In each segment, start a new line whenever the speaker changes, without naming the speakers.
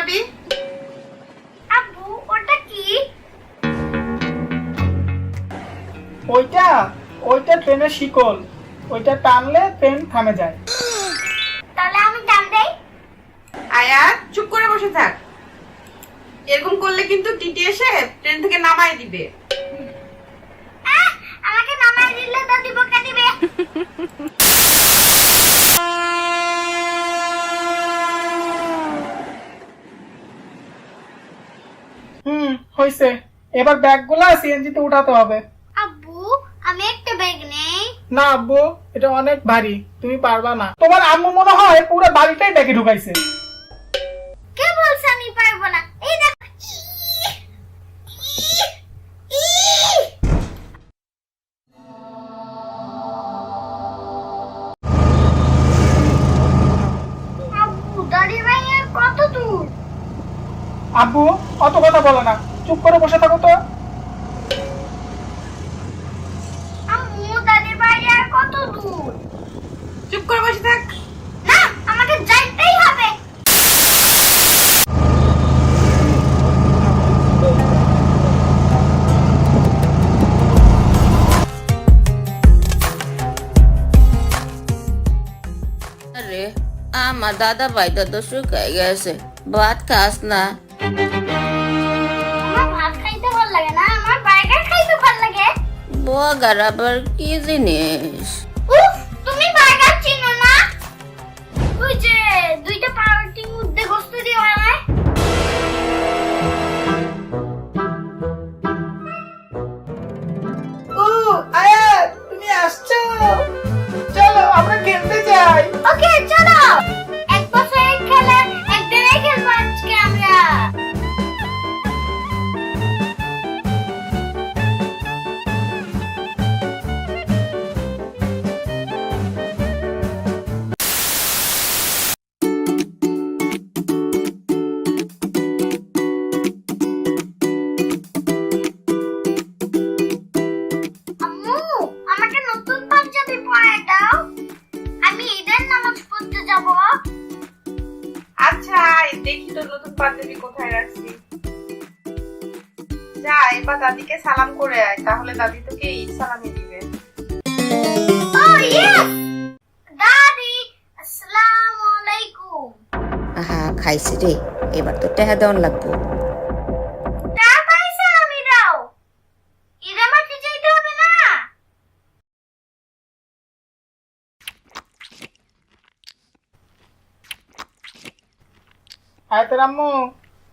চাবি।
আব্বু ওটা কি?
ওইটা ওইটা ট্রেনের শিকল, ওইটা টানলে ট্রেন থামে যায়।
তাহলে আমি টান দেই।
আয়াত চুপ করে বসে থাক, এরকম করলে কিন্তু টিটি এসে ট্রেন থেকে নামাই দিবে।
আমাকে নামাই দিলে দাদি বকা দিবে।
হইছে, এবার ব্যাগগুলা সিএনজি তে উঠাতে হবে।
আব্বু আমি একটা ব্যাগ নেই।
না আব্বু, এটা অনেক ভারী, তুমি পারবা না। তোমার আম্মু মনে হয় পুরো বাড়িটাই ব্যাগে ঢুকাইছে।
কে বলছে আমি পারবো না? এই দেখ। আব্বু দাদি ভাইয়ের কত দূর?
আব্বু অত কথা বলো না, চুপ করে বসে থাকো তো।
আম্মু দাদি ভাইয়ের কত দূর?
চুপ করে বসে থাক।
না আমাকে যাইতেই হবে।
আরে আমার দাদা ভাইটা তো শুকাই গেছে, ভাত খাস না?
আমার ভাত খাইতে ভালো লাগে না, আমার বার্গার খাইতে ভালো লাগে।
বগার আবার কি জিনিস?
উফ তুমি বার্গার চিনো না? ওই যে দুইটা পাউরুটির মধ্যে গোস্ত দিয়ে বানায়।
ও আয়াত, তুমি আসছো? চলো আমরা খেলতে যাই।
ওকে চলো, এক বছরের খেলা একদিনে খেলবো আজকে আমরা। আম্মু আমাকে নতুন পাঞ্জাবি পরায় দাও, আমি ঈদের নামাজ পড়তে যাব।
আচ্ছা দেখি তো নতুন পাঞ্জাবি কোথায় রাখছি। যা এবার দাদিকে সালাম করে আয়, তাহলে দাদি তোকে ঈদ সালামি দিবে।
ও ইয়েস দাদি, আসসালামু আলাইকুম।
আহা খাইছি রে, এবার তো টেহা দেওয়ান লাগবো।
তা পাইছে আমি দাও, ঈদে মাঠে যাইতে হবে না?
আয়াতের আম্মু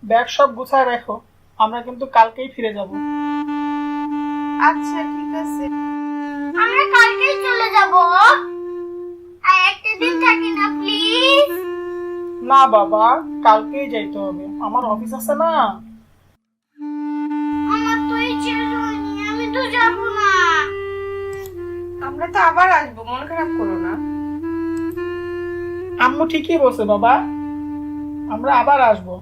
ব্যাগ সব গুছায় রাখো, আমরা কিন্তু কালকেই ফিরে যাব।
আচ্ছা ঠিক আছে।
আমরা কালকেই চলে যাব, আর একটা দিন থাকি না প্লিজ।
না বাবা, কালকেই যাইতে হবে, আমার অফিস আছে না।
আমার তো ইচ্ছে হয়নি, আমি তো যাব না।
আমরা তো আবার আসবো, মন খারাপ করো না।
আম্মু ঠিকই বলছে বাবা, আমরা আবার আসবো।